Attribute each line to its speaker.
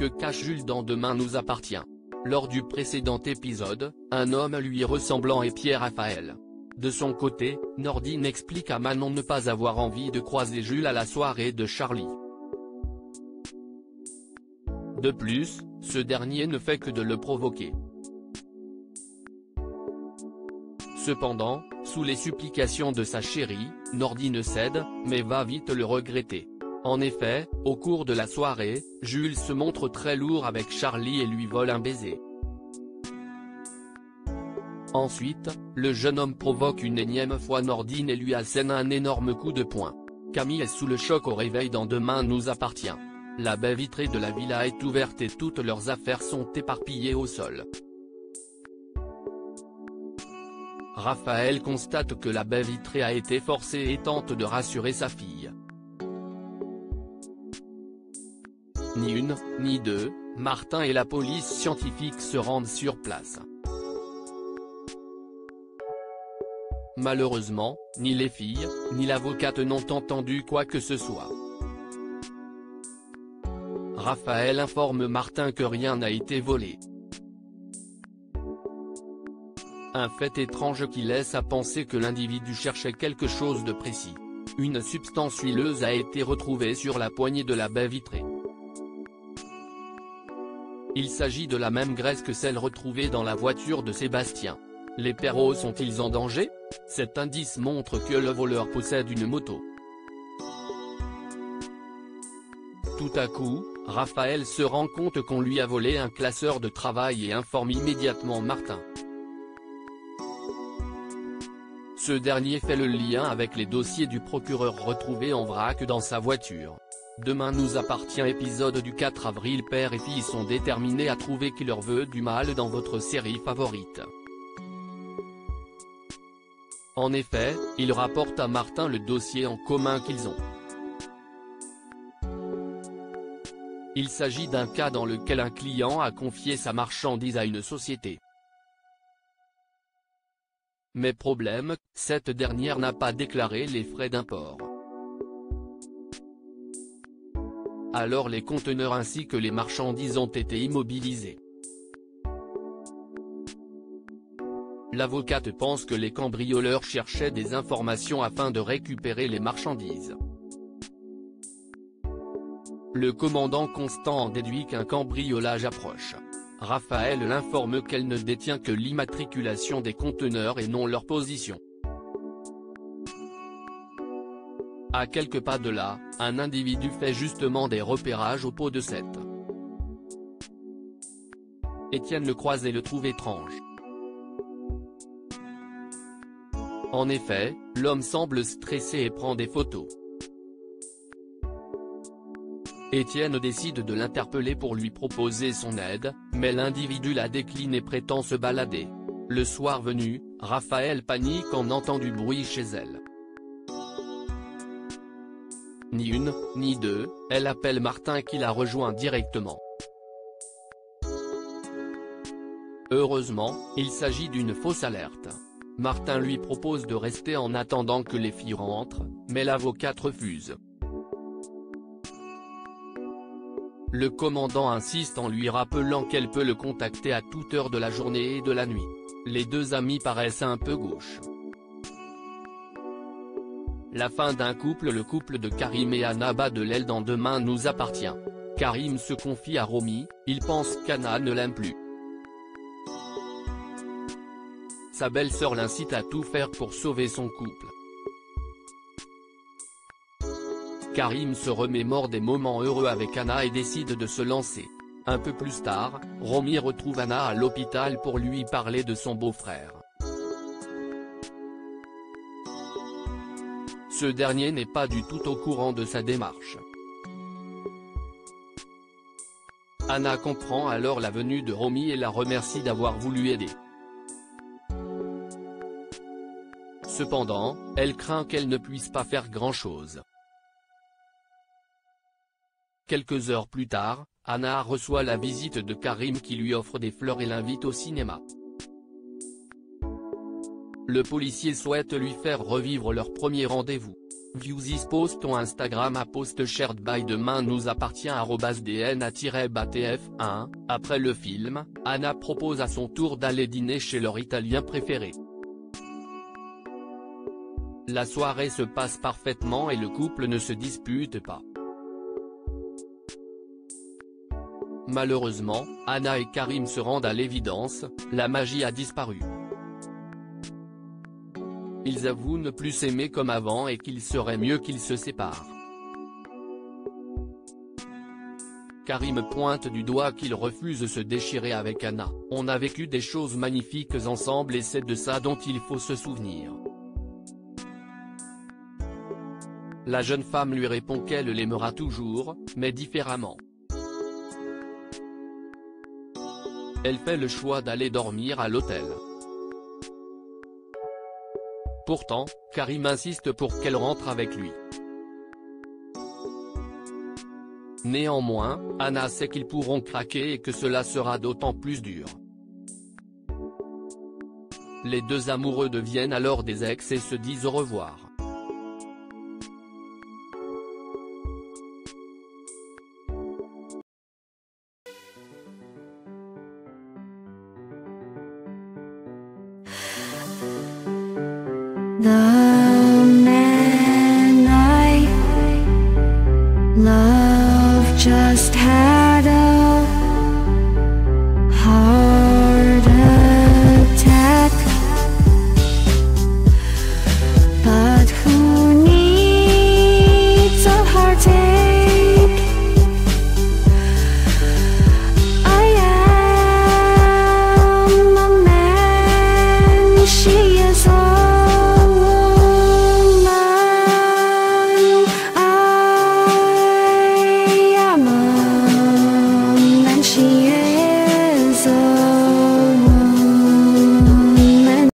Speaker 1: Que cache Jules dans Demain nous appartient? Lors du précédent épisode, un homme lui ressemblant est Pierre-Raphaël. De son côté, Nordine explique à Manon ne pas avoir envie de croiser Jules à la soirée de Charlie. De plus, ce dernier ne fait que de le provoquer. Cependant, sous les supplications de sa chérie, Nordine cède, mais va vite le regretter. En effet, au cours de la soirée, Jules se montre très lourd avec Charlie et lui vole un baiser. Ensuite, le jeune homme provoque une énième fois Nordine et lui assène un énorme coup de poing. Camille est sous le choc au réveil dans Demain nous appartient. La baie vitrée de la villa est ouverte et toutes leurs affaires sont éparpillées au sol. Raphaël constate que la baie vitrée a été forcée et tente de rassurer sa fille. Ni une, ni deux, Martin et la police scientifique se rendent sur place. Malheureusement, ni les filles, ni l'avocate n'ont entendu quoi que ce soit. Raphaël informe Martin que rien n'a été volé. Un fait étrange qui laisse à penser que l'individu cherchait quelque chose de précis. Une substance huileuse a été retrouvée sur la poignée de la baie vitrée. Il s'agit de la même graisse que celle retrouvée dans la voiture de Sébastien. Les Perrault sont-ils en danger? Cet indice montre que le voleur possède une moto. Tout à coup, Raphaël se rend compte qu'on lui a volé un classeur de travail et informe immédiatement Martin. Ce dernier fait le lien avec les dossiers du procureur retrouvés en vrac dans sa voiture. Demain nous appartient épisode du 4 avril. Père et fille sont déterminés à trouver qui leur veut du mal dans votre série favorite. En effet, ils rapportent à Martin le dossier en commun qu'ils ont. Il s'agit d'un cas dans lequel un client a confié sa marchandise à une société. Mais problème, cette dernière n'a pas déclaré les frais d'import. Alors les conteneurs ainsi que les marchandises ont été immobilisés. L'avocate pense que les cambrioleurs cherchaient des informations afin de récupérer les marchandises. Le commandant Constant en déduit qu'un cambriolage approche. Raphaël l'informe qu'elle ne détient que l'immatriculation des conteneurs et non leur position. À quelques pas de là, un individu fait justement des repérages au pot de Sète. Étienne le croise et le trouve étrange. En effet, l'homme semble stressé et prend des photos. Étienne décide de l'interpeller pour lui proposer son aide, mais l'individu la décline et prétend se balader. Le soir venu, Raphaël panique en entend du bruit chez elle. Ni une, ni deux, elle appelle Martin qui la rejoint directement. Heureusement, il s'agit d'une fausse alerte. Martin lui propose de rester en attendant que les filles rentrent, mais l'avocate refuse. Le commandant insiste en lui rappelant qu'elle peut le contacter à toute heure de la journée et de la nuit. Les deux amis paraissent un peu gauches. La fin d'un couple. Le couple de Karim et Anna bat de l'aile dans Demain nous appartient. Karim se confie à Romy, il pense qu'Anna ne l'aime plus. Sa belle-sœur l'incite à tout faire pour sauver son couple. Karim se remémore des moments heureux avec Anna et décide de se lancer. Un peu plus tard, Romy retrouve Anna à l'hôpital pour lui parler de son beau-frère. Ce dernier n'est pas du tout au courant de sa démarche. Anna comprend alors la venue de Romy et la remercie d'avoir voulu aider. Cependant, elle craint qu'elle ne puisse pas faire grand-chose. Quelques heures plus tard, Anna reçoit la visite de Karim qui lui offre des fleurs et l'invite au cinéma. Le policier souhaite lui faire revivre leur premier rendez-vous. View this post on Instagram à post shared by demain nous appartient @dna-batf1. Après le film, Anna propose à son tour d'aller dîner chez leur Italien préféré. La soirée se passe parfaitement et le couple ne se dispute pas. Malheureusement, Anna et Karim se rendent à l'évidence, la magie a disparu. Ils avouent ne plus s'aimer comme avant et qu'il serait mieux qu'ils se séparent. Karim pointe du doigt qu'il refuse de se déchirer avec Anna. On a vécu des choses magnifiques ensemble et c'est de ça dont il faut se souvenir. La jeune femme lui répond qu'elle l'aimera toujours, mais différemment. Elle fait le choix d'aller dormir à l'hôtel. Pourtant, Karim insiste pour qu'elle rentre avec lui. Néanmoins, Anna sait qu'ils pourront craquer et que cela sera d'autant plus dur. Les deux amoureux deviennent alors des ex et se disent au revoir.
Speaker 2: The man I love just had a heart attack, but who needs a heartache? I am a man, she is a she is a